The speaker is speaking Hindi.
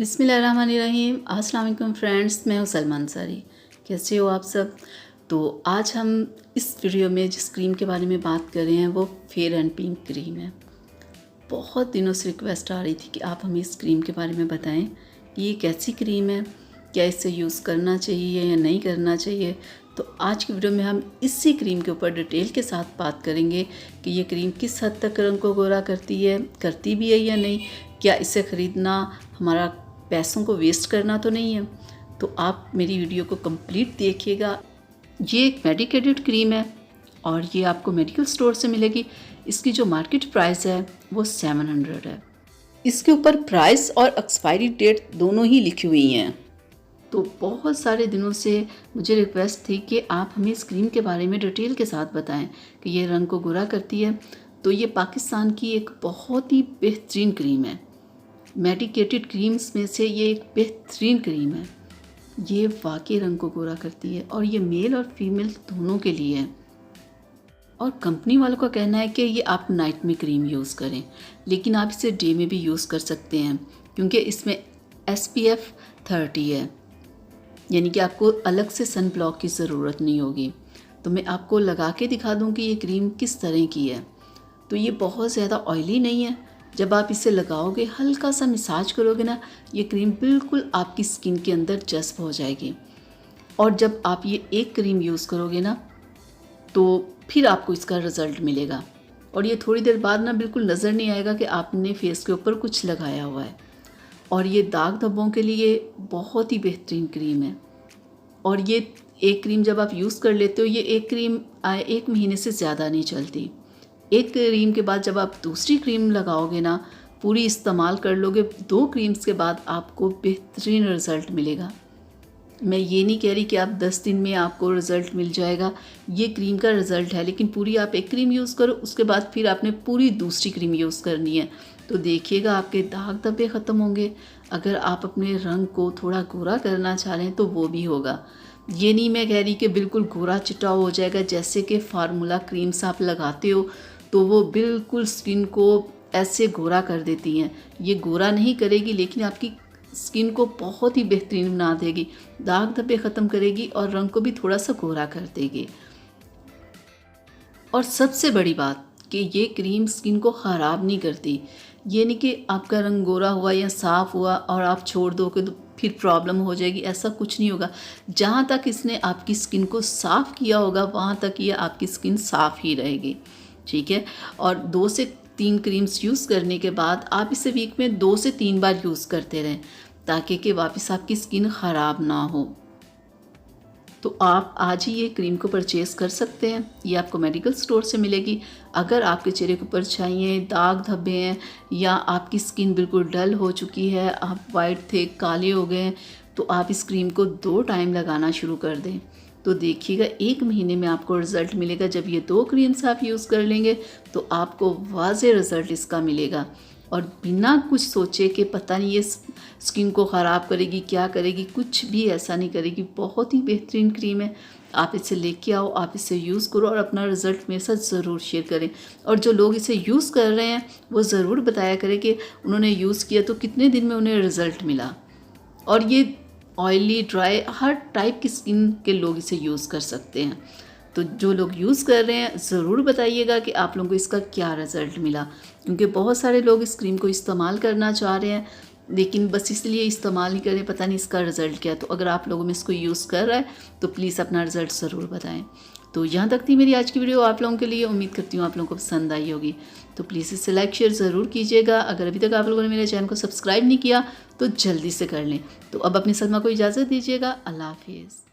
बिस्मिल्लाहिर्रहमानिर्रहीम। अस्सलाम वालेकुम फ्रेंड्स, मैं हूँ सलमा अंसारी। कैसे हो आप सब? तो आज हम इस वीडियो में जिस क्रीम के बारे में बात कर रहे हैं वो फेयर एंड पिंक क्रीम है। बहुत दिनों से रिक्वेस्ट आ रही थी कि आप हमें इस क्रीम के बारे में बताएं कि ये कैसी क्रीम है, क्या इसे यूज़ करना चाहिए या नहीं करना चाहिए। तो आज की वीडियो में हम इसी क्रीम के ऊपर डिटेल के साथ बात करेंगे कि ये क्रीम किस हद तक रंग को गोरा करती भी है या नहीं, क्या इसे ख़रीदना हमारा पैसों को वेस्ट करना तो नहीं है। तो आप मेरी वीडियो को कंप्लीट देखिएगा। ये एक मेडिकेटेड क्रीम है और ये आपको मेडिकल स्टोर से मिलेगी। इसकी जो मार्केट प्राइस है वो 700 है। इसके ऊपर प्राइस और एक्सपायरी डेट दोनों ही लिखी हुई हैं। तो बहुत सारे दिनों से मुझे रिक्वेस्ट थी कि आप हमें इस क्रीम के बारे में डिटेल के साथ बताएं कि ये रंग को गोरा करती है। तो ये पाकिस्तान की एक बहुत ही बेहतरीन क्रीम है। मेडिकेटेड क्रीम्स में से ये एक बेहतरीन क्रीम है। ये वाकई रंग को गोरा करती है और ये मेल और फीमेल दोनों के लिए है। और कंपनी वालों का कहना है कि ये आप नाइट में क्रीम यूज़ करें, लेकिन आप इसे डे में भी यूज़ कर सकते हैं क्योंकि इसमें SPF 30 है, यानी कि आपको अलग से सन ब्लॉक की ज़रूरत नहीं होगी। तो मैं आपको लगा के दिखा दूँ कि ये क्रीम किस तरह की है। तो ये बहुत ज़्यादा ऑयली नहीं है। जब आप इसे लगाओगे, हल्का सा मसाज करोगे ना, ये क्रीम बिल्कुल आपकी स्किन के अंदर जज़्ब हो जाएगी। और जब आप ये एक क्रीम यूज़ करोगे ना, तो फिर आपको इसका रिज़ल्ट मिलेगा और ये थोड़ी देर बाद ना बिल्कुल नज़र नहीं आएगा कि आपने फेस के ऊपर कुछ लगाया हुआ है। और ये दाग धब्बों के लिए बहुत ही बेहतरीन क्रीम है। और ये एक क्रीम जब आप यूज़ कर लेते हो, ये एक क्रीम 1 महीने से ज़्यादा नहीं चलती। एक क्रीम के बाद जब आप दूसरी क्रीम लगाओगे ना, पूरी इस्तेमाल कर लोगे, 2 क्रीम्स के बाद आपको बेहतरीन रिज़ल्ट मिलेगा। मैं ये नहीं कह रही कि आप 10 दिन में आपको रिज़ल्ट मिल जाएगा, ये क्रीम का रिज़ल्ट है, लेकिन पूरी आप एक क्रीम यूज़ करो, उसके बाद फिर आपने पूरी दूसरी क्रीम यूज़ करनी है। तो देखिएगा आपके दाग धब्बे ख़त्म होंगे। अगर आप अपने रंग को थोड़ा गोरा करना चाह रहे हैं तो वो भी होगा। ये नहीं मैं कह रही कि बिल्कुल गोरा चिट्टा हो जाएगा। जैसे कि फार्मूला क्रीम्स आप लगाते हो तो वो बिल्कुल स्किन को ऐसे गोरा कर देती हैं। ये गोरा नहीं करेगी, लेकिन आपकी स्किन को बहुत ही बेहतरीन बना देगी, दाग धब्बे ख़त्म करेगी और रंग को भी थोड़ा सा गोरा कर देगी। और सबसे बड़ी बात कि ये क्रीम स्किन को ख़राब नहीं करती। ये नहीं कि आपका रंग गोरा हुआ या साफ़ हुआ और आप छोड़ दोगे तो फिर प्रॉब्लम हो जाएगी, ऐसा कुछ नहीं होगा। जहाँ तक इसने आपकी स्किन को साफ़ किया होगा वहाँ तक ये आपकी स्किन साफ़ ही रहेगी, ठीक है। और 2 से 3 क्रीम्स यूज़ करने के बाद आप इसे वीक में 2 से 3 बार यूज़ करते रहें ताकि कि वापस आपकी स्किन ख़राब ना हो। तो आप आज ही ये क्रीम को परचेज़ कर सकते हैं। ये आपको मेडिकल स्टोर से मिलेगी। अगर आपके चेहरे के ऊपर छाइयाँ, दाग धब्बे हैं या आपकी स्किन बिल्कुल डल हो चुकी है, आप वाइट थे, काले हो गए हैं, तो आप इस क्रीम को 2 टाइम लगाना शुरू कर दें। तो देखिएगा 1 महीने में आपको रिज़ल्ट मिलेगा। जब ये 2 क्रीम्स आप यूज़ कर लेंगे तो आपको वाज़े रिज़ल्ट इसका मिलेगा। और बिना कुछ सोचे कि पता नहीं ये स्किन को ख़राब करेगी, क्या करेगी, कुछ भी ऐसा नहीं करेगी। बहुत ही बेहतरीन क्रीम है। आप इसे लेके आओ, आप इसे यूज़ करो और अपना रिज़ल्ट मेरे साथ ज़रूर शेयर करें। और जो लोग इसे यूज़ कर रहे हैं वो ज़रूर बताया करें कि उन्होंने यूज़ किया तो कितने दिन में उन्हें रिज़ल्ट मिला। और ये ऑयली, ड्राई, हर टाइप की स्किन के लोग इसे यूज़ कर सकते हैं। तो जो लोग यूज़ कर रहे हैं ज़रूर बताइएगा कि आप लोगों को इसका क्या रिज़ल्ट मिला, क्योंकि बहुत सारे लोग इस क्रीम को इस्तेमाल करना चाह रहे हैं लेकिन बस इसलिए इस्तेमाल नहीं करें, पता नहीं इसका रिज़ल्ट क्या है। तो अगर आप लोगों में इसको यूज़ कर रहा है तो प्लीज़ अपना रिज़ल्ट ज़रूर बताएं। तो यहाँ तक थी मेरी आज की वीडियो आप लोगों के लिए। उम्मीद करती हूँ आप लोगों को पसंद आई होगी। तो प्लीज़ इसे लाइक शेयर ज़रूर कीजिएगा। अगर अभी तक आप लोगों ने मेरे चैनल को सब्सक्राइब नहीं किया तो जल्दी से कर लें। तो अब अपनी सलमा को इजाज़त दीजिएगा। अल्लाह हाफिज़।